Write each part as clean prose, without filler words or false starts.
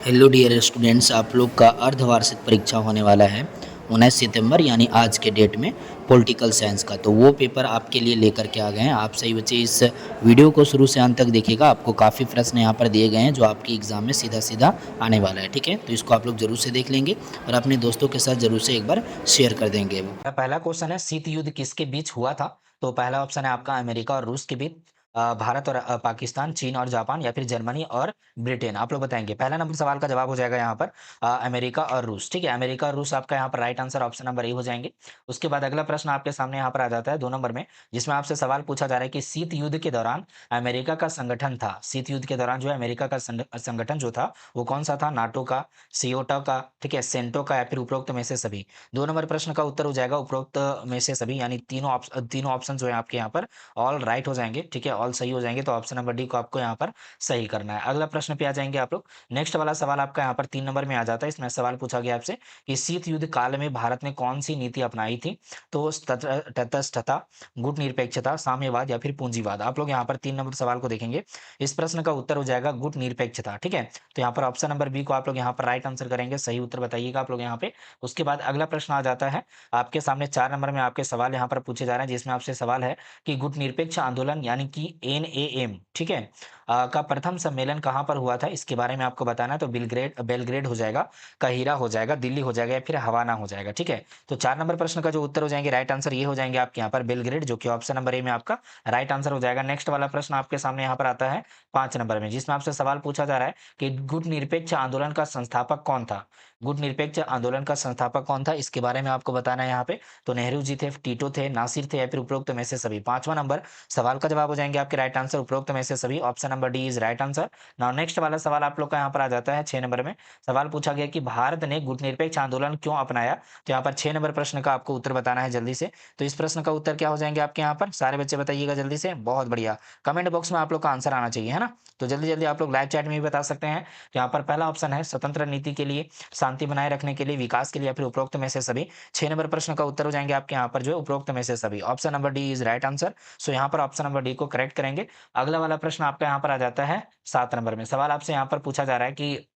Hello dear students, आप लोग का अर्धवार्षिक परीक्षा होने वाला है 19 सितंबर यानी आज के डेट में पॉलिटिकल साइंस का। तो वो पेपर आपके लिए लेकर के आ गए हैं। आप सही बच्चे इस वीडियो को शुरू से अंत तक देखिएगा। आपको काफ़ी प्रश्न यहाँ पर दिए गए हैं जो आपकी एग्ज़ाम में सीधा सीधा आने वाला है। ठीक है, तो इसको आप लोग जरूर से देख लेंगे और अपने दोस्तों के साथ जरूर से एक बार शेयर कर देंगे वो। पहला क्वेश्चन है, शीत युद्ध किसके बीच हुआ था? तो पहला ऑप्शन है आपका अमेरिका और रूस के बीच, भारत और पाकिस्तान, चीन और जापान, या फिर जर्मनी और ब्रिटेन। आप लोग बताएंगे। पहला नंबर सवाल का जवाब हो जाएगा यहाँ पर अमेरिका और रूस। ठीक है, अमेरिका और रूस आपका यहाँ पर right answer option number A हो जाएंगे। उसके बाद अगला प्रश्न आपके सामने यहाँ पर आ जाता है 2 नंबर में, जिसमें आपसे सवाल पूछा जा रहा है कि शीत युद्ध के दौरान अमेरिका का संगठन था। शीत युद्ध के दौरान जो है अमेरिका का संगठन जो था वो कौन सा था? नाटो का, सियोटा का, ठीक है, सेंटो का, या फिर उपरोक्त में से सभी। 2 नंबर प्रश्न का उत्तर हो जाएगा उपरोक्त में से सभी, यानी तीनों ऑप्शन जो है आपके यहाँ पर ऑल राइट हो जाएंगे। ठीक है, ऑल सही हो जाएंगे। तो ऑप्शन नंबर डी को आपको यहाँ पर सही करना है। अगला प्रश्न पे आ जाएंगे आप लोग। नेक्स्ट वाला सवाल आपका यहाँ पर 3 नंबर में आ जाता है। इसमें सवाल पूछा गया आपसे कि शीत युद्ध काल में भारत ने कौन सी नीति अपनाई थी? तो तटस्थता, गुटनिरपेक्षता, साम्यवाद, या फिर पूंजीवाद। आप लोग यहाँ पर 3 नंबर सवाल को देखेंगे। इस प्रश्न का उत्तर हो जाएगा गुटनिरपेक्षता। ठीक है, तो यहाँ पर ऑप्शन नंबर बी को आप लोग यहाँ पर राइट आंसर करेंगे। सही उत्तर बताइएगा आप लोग यहाँ पे। उसके बाद अगला प्रश्न आ जाता है आपके सामने। 4 नंबर में आपके सवाल यहाँ पर पूछे जा रहे हैं, जिसमें आपसे सवाल है कि गुटनिरपेक्ष आंदोलन यानी कि एनएएम, ठीक है, का प्रथम सम्मेलन कहाँ पर हुआ था? इसके बारे में आपको बताना है। तो बेलग्रेड बेलग्रेड हो जाएगा, काहिरा हो जाएगा, दिल्ली हो जाएगा, या फिर हवाना हो जाएगा। ठीक है, तो 4 नंबर प्रश्न का जो उत्तर हो जाएंगे राइट आंसर ये हो जाएंगे आपके यहाँ पर बेलग्रेड, जो कि ऑप्शन नंबर ए में आपका राइट आंसर हो जाएगा। नेक्स्ट वाला प्रश्न आपके सामने यहाँ पर आता है 5 नंबर में, जिसमें आपसे सवाल पूछा जा रहा है कि गुटनिरपेक्ष आंदोलन का संस्थापक कौन था? गुटनिरपेक्ष आंदोलन का संस्थापक कौन था, इसके बारे में आपको बताना है यहाँ पे। तो नेहरू जी थे, टीटो थे, नासिर थे, या फिर उपरोक्त में से सभी। 5वां नंबर सवाल का जवाब हो जाएंगे आपके राइट आंसर उपरोक्त में से सभी। Option number D is right answer. Now next वाला सवाल आप लोग का यहाँ पर आ जाता है 6 नंबर में। सवाल पूछा गया कि भारत ने गुटनिरपेक्ष आंदोलन क्यों अपनाया? तो यहाँ पर 6 नंबर प्रश्न का आपको उत्तर बताना है जल्दी से। तो इस प्रश्न का उत्तर क्या हो जाएंगे आपके यहाँ पर? सारे बच्चे बताइएगा जल्दी से। बहुत बढ़िया, कमेंट बॉक्स में आप लोग का आंसर आना चाहिए, है ना? तो जल्दी जल्दी आप लोग लाइव चैट में भी बता सकते हैं। तो यहाँ पर पहला ऑप्शन है स्वतंत्र नीति के लिए, शांति बनाए रखने के लिए, विकास के लिए, या फिर उपरोक्त में से सभी। 6 नंबर प्रश्न का उत्तर हो जाएंगे आपके यहाँ पर जो है उपरोक्त में से सभी। Option number D is right answer. So यहाँ पर ऑप्शन नंबर डी को करेक्ट करेंगे। अगला वाला प्रश्न आपका यहाँ पर आ जाता है 7 नंबर में। सवाल आपसे यहाँ पर पूछा जा रहा है कि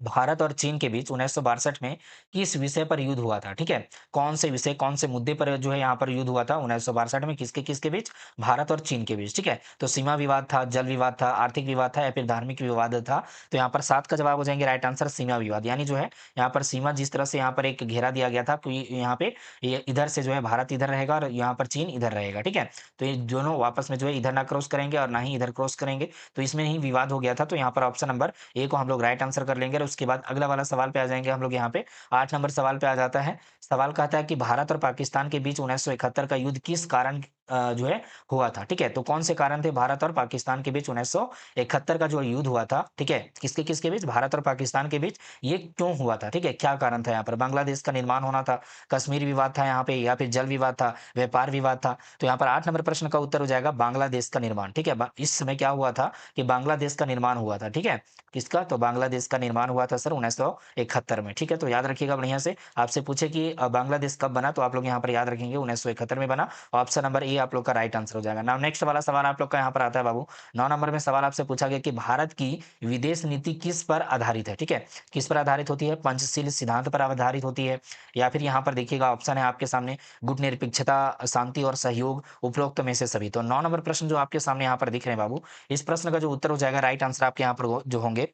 भारत और चीन के बीच 1962 में किस विषय पर युद्ध हुआ था? ठीक है, कौन से विषय, कौन से मुद्दे पर जो है यहाँ पर युद्ध हुआ था 1962 में? किसके किसके बीच? भारत और चीन के बीच। ठीक है, तो सीमा विवाद था, जल विवाद था, आर्थिक विवाद था, या फिर धार्मिक विवाद था? तो यहाँ पर 7 का जवाब हो जाएंगे राइट आंसर सीमा विवाद। यानी जो है यहाँ पर सीमा, जिस तरह से यहाँ पर एक घेरा दिया गया था कि यहाँ पे ये इधर से जो है भारत इधर रहेगा और यहाँ पर चीन इधर रहेगा। ठीक है, तो ये दोनों आपस में जो है इधर ना क्रॉस करेंगे और ना ही इधर क्रॉस करेंगे, तो इसमें ही विवाद हो गया था। तो यहाँ पर ऑप्शन नंबर ए को हम लोग राइट आंसर कर लेंगे। और उसके बाद अगला वाला सवाल पे आ जाएंगे हम लोग यहाँ पे। 8 नंबर सवाल पे आ जाता है। सवाल कहता है कि भारत और पाकिस्तान के बीच 1971 का युद्ध किस कारण जो है हुआ था? ठीक है, तो कौन से कारण थे भारत और पाकिस्तान के बीच 1971 का जो युद्ध हुआ था? ठीक है, किसके किसके बीच? भारत और पाकिस्तान के बीच। ये क्यों हुआ था? ठीक है, क्या कारण था यहाँ पर? बांग्लादेश का निर्माण होना था, कश्मीर विवाद था यहाँ पे, या फिर जल विवाद था, व्यापार विवाद था? तो यहाँ पर 8 नंबर प्रश्न का उत्तर हो जाएगा बांग्लादेश का निर्माण। ठीक है, इस समय क्या हुआ था कि बांग्लादेश का निर्माण हुआ था। ठीक है, किसका? तो बांग्लादेश का निर्माण हुआ था सर 1971 में। ठीक है, तो याद रखिएगा बढ़िया से। आपसे पूछे कि बांग्लादेश कब बना, तो आप लोग यहाँ पर याद रखेंगे 1971 में बना। ऑप्शन नंबर ए आप लोग का राइट आंसर हो जाएगा। नाउ नेक्स्ट वाला सवाल आप लोग का यहाँ पर आता है बाबू। 9 नंबर में सवाल आपसे पूछा गया कि भारत की विदेश नीति किस पर आधारित है? ठीक है, किस पर आधारित होती है? पंचशील सिद्धांत पर आधारित होती है, या फिर यहाँ पर देखिएगा ऑप्शन है आपके सामने गुटनिरपेक्षता, शांति और सहयोग, उपरोक्त में से सभी। तो 9 नंबर प्रश्न जो आपके सामने यहाँ पर दिख रहे हैं बाबू, इस प्रश्न का जो उत्तर हो जाएगा राइट आंसर आपके यहाँ पर जो होंगे,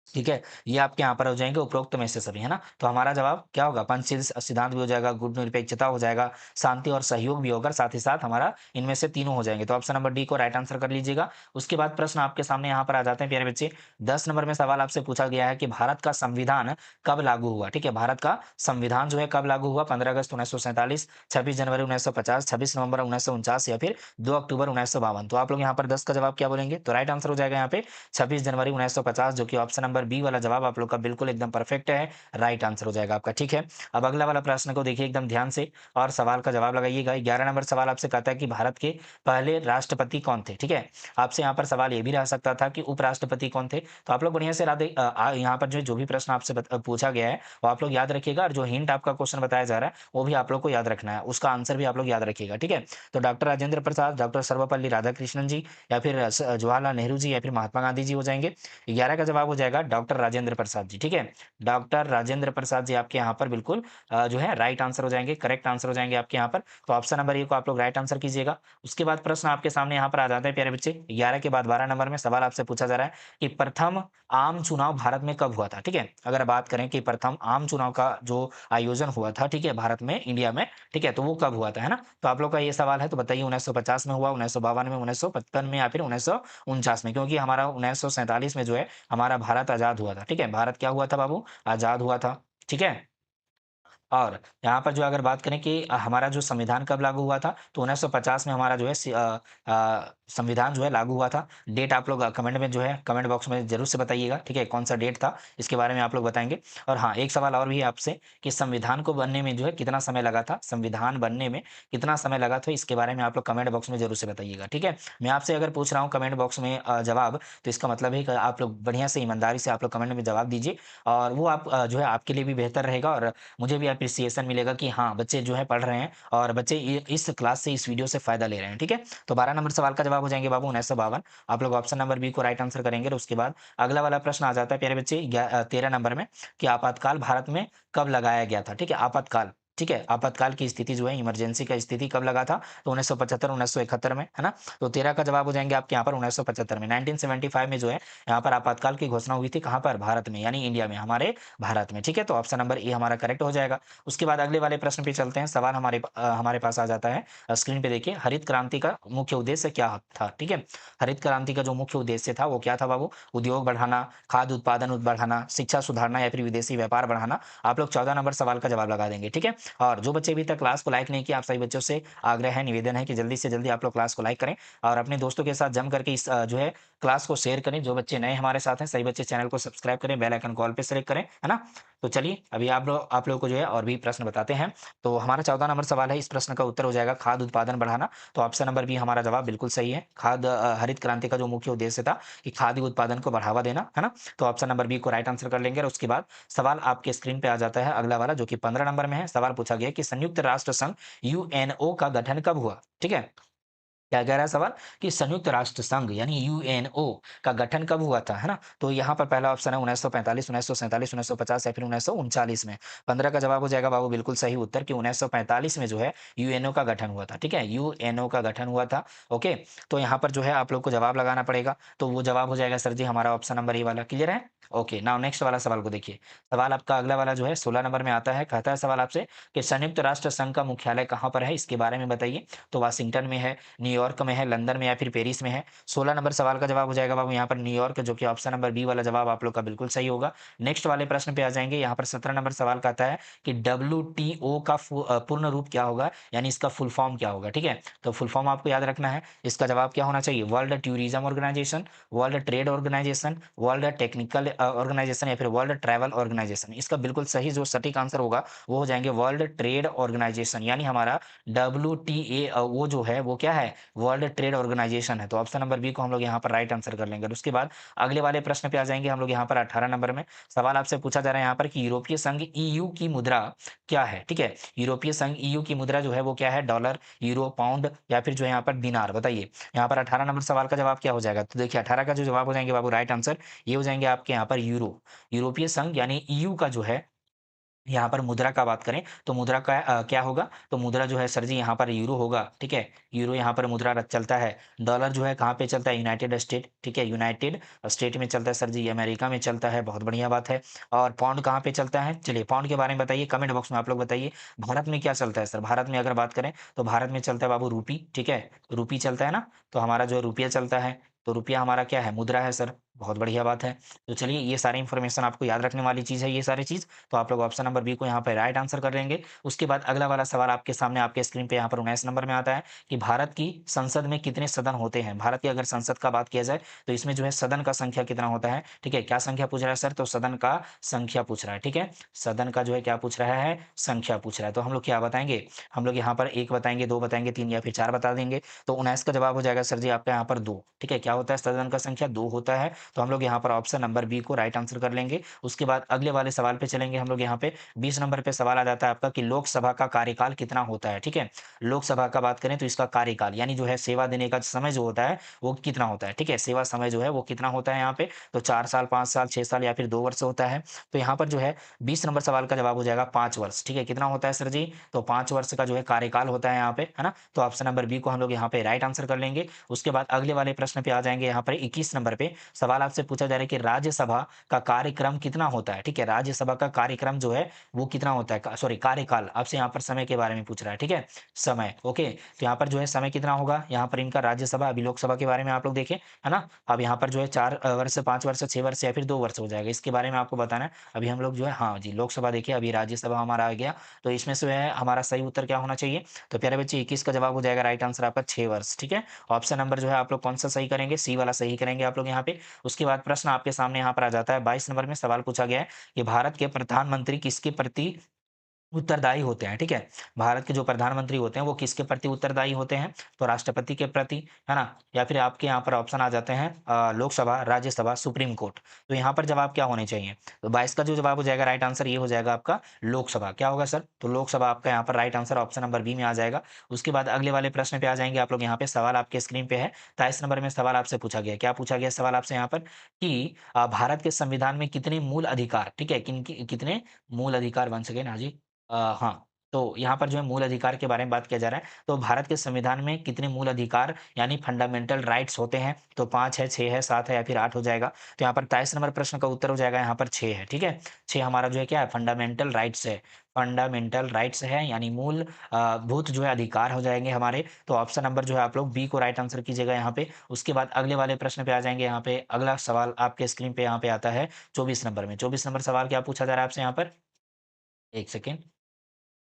ठीक है, ये आपके यहाँ पर हो जाएंगे उपरोक्त में से सभी, है ना? तो हमारा जवाब क्या होगा? पंचशील सिद्धांत भी हो जाएगा, गुट निरपेक्षता हो जाएगा, शांति और सहयोग भी होगा, साथ ही साथ हमारा इनमें से तीनों हो जाएंगे। तो ऑप्शन नंबर डी को राइट आंसर कर लीजिएगा। उसके बाद प्रश्न आपके सामने यहाँ पर आ जाते हैं प्यारे बच्चे। 10 नंबर में सवाल आपसे पूछा गया है कि भारत का संविधान कब लागू हुआ? ठीक है, भारत का संविधान जो है कब लागू हुआ? 15 अगस्त 1947, 26 जनवरी 1950, 26 नवंबर 1949, या फिर 2 अक्टूबर 1952? तो आप लोग यहाँ पर 10 का जवाब क्या बोलेंगे? तो राइट आंसर हो जाएगा यहाँ पे 26 जनवरी 1950, जो कि ऑप्शन नंबर बी वाला जवाब आप लोग का बिल्कुल एकदम परफेक्ट है, राइट आंसर हो जाएगा आपका। ठीक है, अब अगला वाला प्रश्न को देखिए एकदम ध्यान से और सवाल का जवाब लगाइएगा। 11 नंबर सवाल आपसे कहता है कि भारत के पहले राष्ट्रपति कौन थे? ठीक है, आपसे यहाँ पर सवाल ये भी रह सकता था कि उपराष्ट्रपति कौन थे? तो आप लोग बढ़िया से यहाँ पर जो भी प्रश्न आपसे पूछा गया है वो आप लोग याद रखिएगा, और जो हिंट आपका क्वेश्चन बताया जा रहा है वो भी आप लोग को याद रखना है, उसका आंसर भी आप लोग याद रखिएगा। ठीक है, तो डॉक्टर राजेंद्र प्रसाद, डॉक्टर सर्वपल्ली राधाकृष्णन जी, या फिर जवाहरलाल नेहरू जी, या फिर महात्मा गांधी जी हो जाएंगे। 11 का जवाब हो जाएगा डॉक्टर राजेंद्र प्रसाद जी, ठीक है? डॉक्टर राजेंद्र प्रसाद जी आपके यहाँ पर बिल्कुल जो है राइट आंसर हो जाएँगे, करेक्ट आंसर हो जाएँगे आपके यहाँ पर। तो ऑप्शन नंबर ए को आप लोग राइट आंसर कीजिएगा। उसके बाद प्रश्न आपके सामने यहाँ पर आ जाता है प्यारे बच्चे, 11 के बाद 12 नंबर में सवाल आपसे पूछा जा रहा है कि प्रथम आम चुनाव भारत में कब हुआ था? ठीक है? अगर बात करें कि प्रथम आम चुनाव का जो आयोजन हुआ था, ठीक है? भारत में, इंडिया में, ठीक है? तो वो कब हुआ था, है ना? तो आप लोग का ये सवाल है, तो बताइए 1950 में हुआ, 1952 में, 1955 में या फिर 1949 में? क्योंकि हमारा 1947 में जो है हमारा भारत आज़ाद हुआ था, ठीक है? भारत क्या हुआ था बाबू? आज़ाद हुआ था, ठीक है? और यहाँ पर जो अगर बात करें कि हमारा जो संविधान कब लागू हुआ था, तो 1950 में हमारा जो है संविधान जो है लागू हुआ था। डेट आप लोग कमेंट में जो है कमेंट बॉक्स में ज़रूर से बताइएगा, ठीक है? कौन-सा डेट था, इसके बारे में आप लोग बताएँगे। और हाँ, एक सवाल और भी है आपसे कि संविधान को बनने में जो है कितना समय लगा था? संविधान बनने में कितना समय लगा था? इसके बारे में आप लोग कमेंट बॉक्स में ज़रूर से बताइएगा, ठीक है? मैं आपसे अगर पूछ रहा हूँ कमेंट बॉक्स में जवाब, तो इसका मतलब है कि आप लोग बढ़िया से ईमानदारी से आप लोग कमेंट में जवाब दीजिए और वो आप जो है आपके लिए भी बेहतर रहेगा और मुझे भी एप्रिसिएशन मिलेगा कि हाँ, बच्चे जो है पढ़ रहे हैं और बच्चे ये इस क्लास से, इस वीडियो से फ़ायदा ले रहे हैं, ठीक है? तो 12 नंबर सवाल का जवाब हो जाएँगे बाबू 1952। आप लोग ऑप्शन नंबर बी को राइट आंसर करेंगे और उसके बाद अगला वाला प्रश्न आ जाता है प्यारे बच्चे 13 नंबर में कि आपातकाल भारत में कब लगाया गया था? ठीक है? आपातकाल, ठीक है? आपातकाल की स्थिति जो है इमरजेंसी का स्थिति कब लगा था? तो 1975, 1971 में, है ना? तो 13 का जवाब हो जाएँगे आपके यहाँ पर 1975 में। 1975 में जो है यहाँ पर आपातकाल की घोषणा हुई थी, कहाँ पर? भारत में, यानी इंडिया में, हमारे भारत में, ठीक है? तो ऑप्शन नंबर ए हमारा करेक्ट हो जाएगा। उसके बाद अगले वाले प्रश्न पे चलते हैं। सवाल हमारे पास आ जाता है स्क्रीन पे देखिए, हरित क्रांति का मुख्य उद्देश्य क्या था? ठीक है? हरित क्रांति का जो मुख्य उद्देश्य था वो क्या था बाबू? उद्योग बढ़ाना, खाद्य उत्पादन बढ़ाना, शिक्षा सुधारना या फिर विदेशी व्यापार बढ़ाना। आप लोग 14 नंबर सवाल का जवाब लगा देंगे, ठीक है? और जो बच्चे अभी तक क्लास को लाइक नहीं किया, आप सभी बच्चों से आग्रह है, निवेदन है कि जल्दी से जल्दी आप लोग क्लास को लाइक करें और अपने दोस्तों के साथ जम करके इस जो है क्लास को शेयर करें। जो बच्चे नए हमारे साथ हैं, सभी बच्चे चैनल को सब्सक्राइब करें, बेल आइकन को ऑल पे सेलेक्ट करें, है ना? तो चलिए अभी आप लोगों को जो है और भी प्रश्न बताते हैं। तो हमारा 14 नंबर सवाल है, इस प्रश्न का उत्तर हो जाएगा खाद्य उत्पादन बढ़ाना। तो ऑप्शन नंबर बी हमारा जवाब बिल्कुल सही है। हरित क्रांति का जो मुख्य उद्देश्य था कि खाद्य उत्पादन को बढ़ावा देना, है ना? तो ऑप्शन नंबर बी को राइट आंसर कर लेंगे और उसके बाद सवाल आपके स्क्रीन पे आ जाता है अगला वाला जो कि 15 नंबर में है। सवाल पूछा गया है कि संयुक्त राष्ट्र संघ यूएनओ का गठन कब हुआ? ठीक है? क्या कह रहा है सवाल कि संयुक्त राष्ट्र संघ यानी यूएनओ का गठन कब हुआ था, है ना? तो यहाँ पर पहला ऑप्शन है 1945, 1947, 1950 या फिर 1939 में। 15 का जवाब हो जाएगा बाबू बिल्कुल सही उत्तर कि 1945 में जो है यूएनओ का गठन हुआ था, ठीक है? यूएनओ का गठन हुआ था, ओके? तो यहाँ पर जो है आप लोग को जवाब लगाना पड़ेगा, तो वो जवाब हो जाएगा सर जी हमारा ऑप्शन नंबर ए वाला, क्लियर है? ओके, नाउ नेक्स्ट वाला सवाल को देखिए। सवाल आपका अगला वाला जो है 16 नंबर में आता है, कहता है सवाल आपसे कि संयुक्त राष्ट्र संघ का मुख्यालय कहाँ पर है? इसके बारे में बताइए। तो वाशिंगटन में है, न्यूयॉर्क में है, लंदन में या फिर पेरिस में है? 16 नंबर सवाल का जवाब हो जाएगा बाबू यहाँ पर न्यूयॉर्क, जो कि ऑप्शन नंबर बी वाला जवाब आप लोग का बिल्कुल सही होगा। नेक्स्ट वाले प्रश्न पे आ जाएँगे, यहाँ पर 17 नंबर सवाल का आता है कि डब्ल्यूटीओ का पूर्ण रूप क्या होगा? यानी इसका फुल फॉर्म क्या होगा? ठीक है? तो फुल फॉर्म आपको याद रखना है। इसका जवाब क्या होना चाहिए? World tourism organisation, world trade organisation, world technical organisation या फिर वर्ल्ड ट्रैवल ऑर्गनाइजेशन। इसका बिल्कुल सही जो सटीक आंसर होगा, वो हो जाएँगे वर्ल्ड ट्रेड ऑर्गनाइजेशन, यानी हमारा डब्ल्यूटीए वो जो है वो क्या है? वर्ल्ड ट्रेड ऑर्गनाइजेशन है। तो ऑप्शन नंबर बी को हम लोग यहाँ पर राइट आंसर कर लेंगे और उसके बाद अगले वाले प्रश्न पे आ जाएँगे हम लोग यहाँ पर 18 नंबर में। सवाल आपसे पूछा जा रहा है यहाँ पर कि यूरोपीय संघ ईयू की मुद्रा क्या है? ठीक है? यूरोपीय संघ ईयू की मुद्रा जो है वो क्या है? डॉलर, यूरो, पाउंड या फिर जो है यहाँ पर दिनार, बताइए। यहाँ पर 18 नंबर सवाल का जवाब क्या हो जाएगा? तो देखिए 18 का जो जवाब हो जाएँगे बाबू राइट आंसर, ये हो जाएँगे आपके यहाँ पर यूरो। यूरोपीय संघ यानी ईयू का जो है यहाँ पर मुद्रा का बात करें तो मुद्रा का क्या होगा? तो मुद्रा जो है सर जी यहाँ पर यूरो होगा, ठीक है? यूरो यहाँ पर मुद्रा चलता है। डॉलर जो है कहाँ पे चलता है? यूनाइटेड स्टेट, ठीक है? यूनाइटेड स्टेट में चलता है सर जी, ये अमेरिका में चलता है, बहुत बढ़िया बात है। और पाउंड कहाँ पे चलता है? चलिए पाउंड के बारे में बताइए, कमेंट बॉक्स में आप लोग बताइए। भारत में क्या चलता है सर? भारत में अगर बात करें तो भारत में चलता है बाबू रूपी, ठीक है? रूपी चलता है ना? तो हमारा जो रुपया चलता है, तो रुपया हमारा क्या है? मुद्रा है सर, बहुत बढ़िया बात है। तो चलिए ये सारी इन्फॉर्मेशन आपको याद रखने वाली चीज़ है ये सारी चीज़। तो आप लोग ऑप्शन नंबर बी को यहाँ पे राइट आंसर कर लेंगे। उसके बाद अगला वाला सवाल आपके सामने आपके स्क्रीन पे यहाँ पर 19 नंबर में आता है कि भारत की संसद में कितने सदन होते हैं? भारत की अगर संसद का बात किया जाए तो इसमें जो है सदन का संख्या कितना होता है? ठीक है, क्या संख्या पूछ रहा है सर? तो सदन का संख्या पूछ रहा है, ठीक है? सदन का जो है क्या पूछ रहा है? संख्या पूछ रहा है। तो हम लोग क्या बताएँगे? हम लोग यहाँ पर 1 बताएँगे, 2 बताएँगे, 3 या फिर 4 बता देंगे। तो 19 का जवाब हो जाएगा सर जी आपका यहाँ पर 2, ठीक है? क्या होता है सदन का संख्या? 2 होता है। तो हम लोग यहाँ पर ऑप्शन नंबर बी को राइट आंसर कर लेंगे। उसके बाद अगले वाले सवाल पे चलेंगे हम लोग यहाँ पे 20 नंबर पे सवाल आ जाता है आपका कि लोकसभा का कार्यकाल कितना होता है, ठीक है? लोकसभा का बात करें तो इसका कार्यकाल यानी जो है सेवा देने का समय जो होता है वो कितना होता है, ठीक है? सेवा समय जो है वो कितना होता है यहाँ पे, तो 4 साल, 5 साल, 6 साल या फिर 2 वर्ष होता है। तो यहाँ पर जो है 20 नंबर सवाल का जवाब हो जाएगा 5 वर्ष, ठीक है? कितना होता है सर जी? तो 5 वर्ष का जो है कार्यकाल होता है यहाँ पे, है ना? तो ऑप्शन नंबर बी को हम लोग यहाँ पे राइट आंसर कर लेंगे। उसके बाद अगले वाले प्रश्न पे आ जाएँगे यहाँ पर 21 नंबर पे सवाल आपसे पूछा जा रहा है कि राज्यसभा का कार्यक्रम कितना होता है, ठीक है? राज्यसभा का कार्यक्रम जो है वो कितना होता है, क सॉरी कार्यकाल, आपसे यहाँ पर समय के बारे में पूछ रहा है, ठीक है? समय, ओके। तो यहाँ पर जो है समय कितना होगा, यहाँ पर इनका राज्यसभा, अभी लोकसभा के बारे में आप लोग देखें, है ना? अब यहाँ पर जो है 4 वर्ष, 5 वर्ष, 6 वर्ष या फिर 2 वर्ष हो जाएगा, इसके बारे में आपको बताना है। अभी हम लोग जो है हाँ जी, लोकसभा देखिए, अभी राज्यसभा हमारा आ गया, तो इसमें से जो है हमारा सही उत्तर क्या होना चाहिए? तो प्यारे बच्चे 21 का जवाब हो जाएगा राइट आंसर आपका 6 वर्ष, ठीक है? ऑप्शन नंबर जो है आप लोग कौन-सा सही करेंगे? सी वाला सही करेंगे आप लोग यहाँ पे। उसके बाद प्रश्न आपके सामने यहाँ पर आ जाता है 22 नंबर में सवाल पूछा गया है कि भारत के प्रधानमंत्री किसके प्रति उत्तरदायी होते हैं, ठीक है? भारत के जो प्रधानमंत्री होते हैं वो किसके प्रति उत्तरदायी होते हैं? तो राष्ट्रपति के प्रति, है ना? या फिर आपके यहाँ पर ऑप्शन आ जाते हैं लोकसभा, राज्यसभा, सुप्रीम कोर्ट। तो यहाँ पर जवाब क्या होने चाहिए? तो 22 का जो जवाब हो जाएगा राइट आंसर ये हो जाएगा आपका लोकसभा। क्या होगा सर? तो लोकसभा आपका यहाँ पर right answer option number B में आ जाएगा। उसके बाद अगले वाले प्रश्न पे आ जाएँगे आप लोग यहाँ पे सवाल आपके स्क्रीन पे है। 23 नंबर में सवाल आपसे पूछा गया है। क्या पूछा गया है सवाल आपसे यहाँ पर कि भारत के संविधान में कितने मूल अधिकार, ठीक है? कितने मूल अधिकार, वन्स अगेन हाँ जी। हाँ, तो यहाँ पर जो है मूल अधिकार के बारे में बात किया जा रहा है। तो भारत के संविधान में कितने मूल अधिकार यानी फंडामेंटल राइट्स होते हैं? तो 5 है, 6 है, 7 है या फिर 8 हो जाएगा। तो यहाँ पर 23 नंबर प्रश्न का उत्तर हो जाएगा यहाँ पर 6 है, ठीक है? 6 हमारा जो है क्या है? फंडामेंटल राइट्स है। फंडामेंटल राइट्स है यानी मूल भूत जो है अधिकार हो जाएँगे हमारे। तो ऑप्शन नंबर जो है आप लोग बी को राइट आंसर कीजिएगा यहाँ पे। उसके बाद अगले वाले प्रश्न पे आ जाएँगे यहाँ पे। अगला सवाल आपके स्क्रीन पे यहाँ पे आता है 24 नंबर में। 24 नंबर सवाल क्या पूछा जा रहा है आपसे यहाँ पर? 1 सेकंड।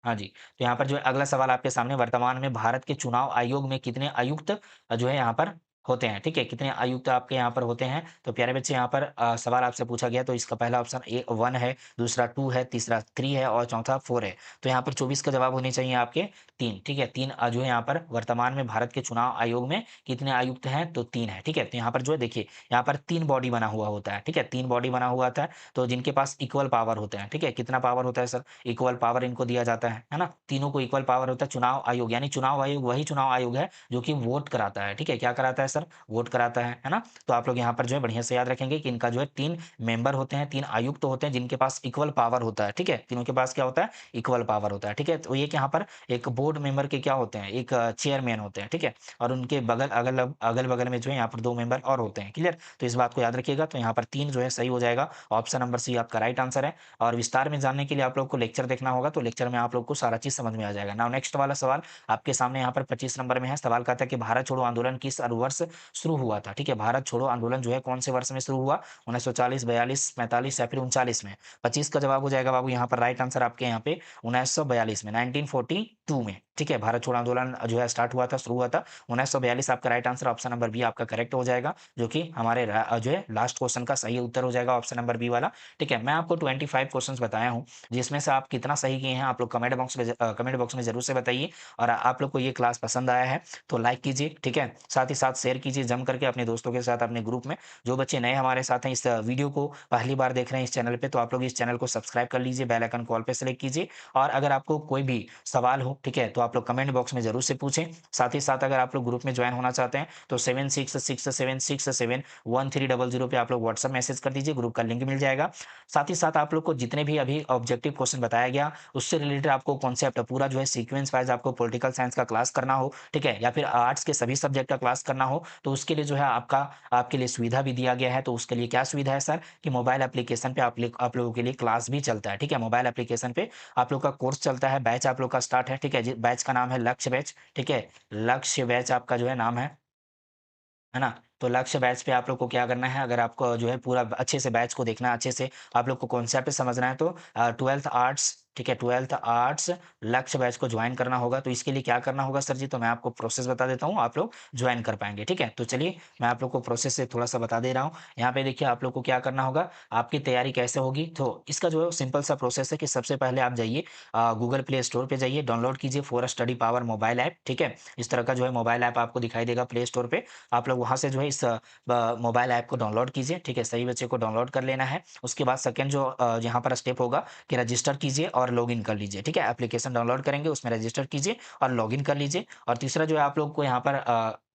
हाँ जी, तो यहाँ पर जो है अगला सवाल आपके सामने वर्तमान में भारत के चुनाव आयोग में कितने आयुक्त जो है यहाँ पर होते हैं, ठीक है? कितने आयुक्त आपके यहाँ पर होते हैं? तो प्यारे बच्चे यहाँ पर सवाल आपसे पूछा गया तो इसका पहला ऑप्शन 1 है, दूसरा 2 है, तीसरा 3 है और चौथा 4 है। तो यहाँ पर 24 का जवाब होने चाहिए आपके 3, ठीक है? 3 जो है यहाँ पर वर्तमान में भारत के चुनाव आयोग में कितने आयुक्त हैं? तो 3 है, ठीक है? तो यहाँ पर जो है देखिए, यहाँ पर 3 बॉडी बना हुआ होता है, ठीक है? 3 बॉडी बना हुआ था, तो जिनके पास इक्वल पावर होते हैं, ठीक है? कितना पावर होता है सर? इक्वल पावर इनको दिया जाता है ना? तीनों को इक्वल पावर होता है। चुनाव आयोग यानी चुनाव आयोग वही चुनाव आयोग है जो कि वोट कराता है, ठीक है? क्या कराता है सर? वोट कराता है ना? तो आप लोग यहाँ पर जो है बढ़िया से याद रखेंगे कि इनका जो है 3 मेंबर होते हैं, 3 आयुक्त होते हैं जिनके पास इक्वल पावर होता है, ठीक है? तीनों के पास क्या होता है? इक्वल पावर होता है, ठीक है? तो ये यहाँ पर एक बोर्ड मेंबर के क्या होते हैं? एक चेयरमैन होते हैं, ठीक है? और उनके अगल-बगल में जो है यहाँ पर 2 मेंबर और होते हैं, क्लियर? तो इस बात को याद रखिएगा। तो यहाँ पर 3 जो है सही हो जाएगा। ऑप्शन नंबर सी आपका राइट आंसर है। और विस्तार में जानने के लिए आप लोग को लेक्चर देखना होगा, तो लेक्चर में आप लोग को सारा चीज़ समझ में आ जाएगा। नाउ नेक्स्ट वाला सवाल आपके सामने यहाँ पर 25 नंबर में है। सवाल कहता है कि भारत छोड़ो आंदोलन किस वर्ष शुरू हुआ था? ठीक है, भारत छोड़ो आंदोलन जो है कौन से वर्ष में शुरू हुआ? 1940, 42, 45 या फिर 39 में? 25 का जवाब हो जाएगा बाबू यहाँ पर राइट आंसर आपके यहाँ पे 1942 में, 1942 में। ठीक है, भारत छोड़ो आंदोलन जो है स्टार्ट हुआ था, शुरू हुआ था 1942 आपका right answer, option number B आपका करेक्ट हो जाएगा, जो कि हमारे जो है लास्ट क्वेश्चन का सही उत्तर हो जाएगा ऑप्शन नंबर बी वाला। ठीक है, मैं आपको 25 क्वेश्चंस बताया हूँ, जिसमें से आप कितना सही किए हैं आप लोग कमेंट बॉक्स में ज़रूर से बताइए। और आप लोग को ये क्लास पसंद आया है तो लाइक कीजिए, ठीक है? साथ ही साथ शेयर कीजिए जम करके अपने दोस्तों के साथ अपने ग्रुप में। जो बच्चे नए हमारे साथ हैं, इस वीडियो को पहली बार देख रहे हैं इस चैनल पे, तो आप लोग इस चैनल को सब्सक्राइब कर लीजिए, बेल आइकन कॉल पे सेलेक्ट कीजिए। और अगर आपको कोई भी सवाल हो, ठीक है, तो आप लोग कमेंट बॉक्स में ज़रूर से पूछें। साथ ही साथ अगर आप लोग ग्रुप में जॉइन होना चाहते हैं तो 7667671300 पे आप लोग व्हाट्सएप मैसेज कर दीजिए, ग्रुप का लिंक मिल जाएगा। साथ ही साथ आप लोग को जितने भी अभी ऑब्जेक्टिव क्वेश्चन बताया गया, उससे रिलेटेड आपको कॉन्सेप्ट पूरा जो है सीक्वेंस वाइज आपको पॉलिटिकल साइंस का क्लास करना हो, ठीक है, या फिर आर्ट्स के सभी सब्जेक्ट का क्लास करना हो, तो उसके लिए जो है आपके लिए सुविधा भी दिया गया है। तो उसके लिए क्या सुविधा है सर, कि मोबाइल एप्लीकेशन पे आप लोगों के लिए क्लास भी चलता है, ठीक है? मोबाइल एप्लीकेशन पे आप लोग का कोर्स चलता है, बैच आप लोग का स्टार्ट है, ठीक है? बैच का नाम है लक्ष्य बैच, ठीक है? लक्ष्य बैच आपका जो है नाम है ना? तो लक्ष्य बैच पे आप लोग को क्या करना है, अगर आपको जो है पूरा अच्छे से बैच को देखना है, अच्छे से आप लोग को कॉन्सेप्ट समझना है, तो 12th आर्ट्स ठीक है, 12th आर्ट्स लक्ष्य बैच को ज्वाइन करना होगा। तो इसके लिए क्या करना होगा सर जी? तो मैं आपको प्रोसेस बता देता हूँ, आप लोग ज्वाइन कर पाएँगे, ठीक है? तो चलिए मैं आप लोग को प्रोसेस से थोड़ा-सा बता दे रहा हूँ। यहाँ पे देखिए आप लोग को क्या करना होगा, आपकी तैयारी कैसे होगी? तो इसका जो है सिंपल सा प्रोसेस है कि सबसे पहले आप जाइए गूगल प्ले स्टोर पे जाइए, डाउनलोड कीजिए for study power mobile app, ठीक है? इस तरह का जो है मोबाइल ऐप आपको दिखाई देगा प्ले स्टोर पे। आप लोग वहाँ से जो है इस मोबाइल ऐप को डाउनलोड कीजिए, ठीक है? सही बच्चे को डाउनलोड कर लेना है। उसके बाद सेकंड जो यहाँ पर स्टेप होगा कि रजिस्टर कीजिए और लॉगिन कर लीजिए, ठीक है? एप्लीकेशन डाउनलोड करेंगे, उसमें रजिस्टर कीजिए और लॉगिन कर लीजिए। और तीसरा जो है आप लोग को यहाँ पर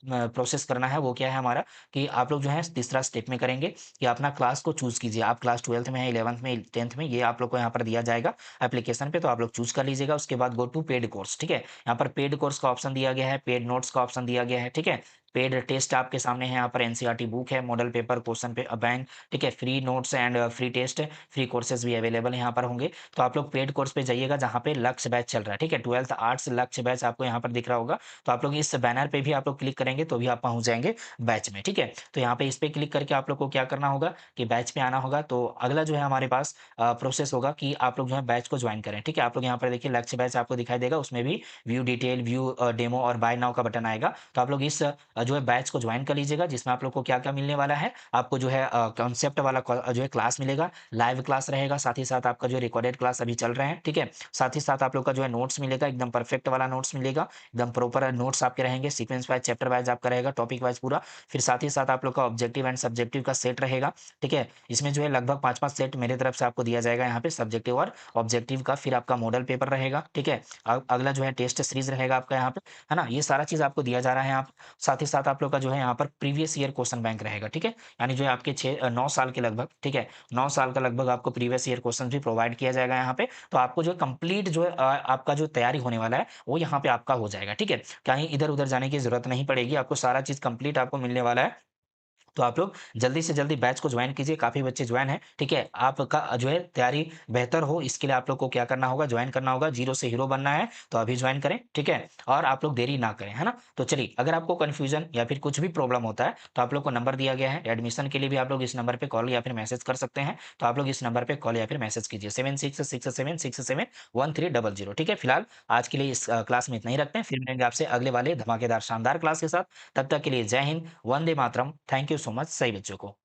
प्रोसेस करना है, वो क्या है हमारा कि आप लोग जो है तीसरा स्टेप में करेंगे कि अपना क्लास को चूज़ कीजिए। आप क्लास 12th में है, 11th में, 10th में, ये आप लोग को यहाँ पर दिया जाएगा एप्लीकेशन पे, तो आप लोग चूज़ कर लीजिएगा। उसके बाद गो टू पेड कोर्स, ठीक है? यहाँ पर पेड कोर्स का ऑप्शन दिया गया है, पेड नोट्स का ऑप्शन दिया गया है, ठीक है? पेड टेस्ट आपके सामने है, यहाँ पर एनसीईआरटी बुक है, मॉडल पेपर, क्वेश्चन पे बैंक, ठीक है? Free notes and free test, free courses भी अवेलेबल यहाँ पर होंगे। तो आप लोग पेड कोर्स पे जाइएगा जहाँ पे लक्ष्य बैच चल रहा है, ठीक है? 12th आर्ट्स लक्ष्य बैच आपको यहाँ पर दिख रहा होगा। तो आप लोग इस बैनर पे भी आप लोग क्लिक करेंगे तो भी आप पहुँच जाएँगे बैच में, ठीक है? तो यहाँ पे इस पे क्लिक करके आप लोग को क्या करना होगा कि बैच पे आना होगा। तो अगला जो है हमारे पास प्रोसेस होगा कि आप लोग जो है बैच को जॉइन करें, ठीक है? आप लोग यहाँ पर देखिए लक्ष्य बैच आपको दिखाई देगा, उसमें भी व्यू डिटेल, व्यू डेमो और बाय नाउ का बटन आएगा। तो आप लोग इस जो है बैच को जॉइन कर लीजिएगा, जिसमें आप लोग को क्या-क्या मिलने वाला है, आपको जो है कॉन्सेप्ट वाला जो है क्लास मिलेगा, लाइव क्लास रहेगा, साथ ही साथ आपका जो रिकॉर्डेड क्लास अभी चल रहे हैं, ठीक है? साथ ही साथ आप लोग का जो है नोट्स मिलेगा, एकदम परफेक्ट वाला नोट्स मिलेगा, एकदम प्रॉपर नोट्स आपके रहेंगे, सीक्वेंस वाइज़, चैप्टर वाइज़ आपका रहेगा, टॉपिक वाइज़ पूरा। फिर साथ ही साथ आप लोग का ऑब्जेक्टिव एंड सब्जेक्टिव का सेट रहेगा, ठीक है? इसमें जो है लगभग 5-5 सेट मेरे तरफ से आपको दिया जाएगा यहाँ पे सब्जेक्टिव और ऑब्जेक्टिव का। फिर आपका मॉडल पेपर रहेगा, ठीक है? अगला जो है टेस्ट सीरीज़ रहेगा आपका यहाँ पे, है ना? ये सारा चीज़ आपको दिया जा रहा है यहाँ पे। साथ ही साथ आप लोग का जो है यहाँ पर प्रीवियस ईयर क्वेश्चन बैंक रहेगा, ठीक है? यानी जो है आपके 9 साल के लगभग, ठीक है? 9 साल का लगभग आपको प्रीवियस ईयर क्वेश्चन भी प्रोवाइड किया जाएगा यहाँ पे। तो आपको जो है कंप्लीट जो है आपका जो तैयारी होने वाला है, वो यहाँ पे आपका हो जाएगा, ठीक है? कहीं इधर-उधर जाने की ज़रूरत नहीं पड़ेगी, आपको सारा चीज़ कंप्लीट आपको मिलने वाला है। तो आप लोग जल्दी से जल्दी बैच को ज्वाइन कीजिए, काफ़ी बच्चे ज्वाइन हैं, ठीक है? आपका जो है तैयारी बेहतर हो, इसके लिए आप लोग को क्या करना होगा, ज्वाइन करना होगा। ज़ीरो से हीरो बनना है, तो अभी ज्वाइन करें, ठीक है? और आप लोग देरी ना करें, है ना? तो चलिए, अगर आपको कन्फ्यूज़न या फिर कुछ भी प्रॉब्लम होता है, तो आप लोग को नंबर दिया गया है। एडमिशन के लिए भी आप लोग इस नंबर पे कॉल या फिर मैसेज कर सकते हैं। तो आप लोग इस नंबर पे कॉल या फिर मैसेज कीजिए 7667671300, ठीक है? फिलहाल आज के लिए इस क्लास में इतना ही रखते हैं, फिर मिलेंगे आपसे अगले वाले धमाकेदार शानदार क्लास के साथ। तब तक के लिए जय Hind, Vande Mataram, thank you so much सभी बच्चों को।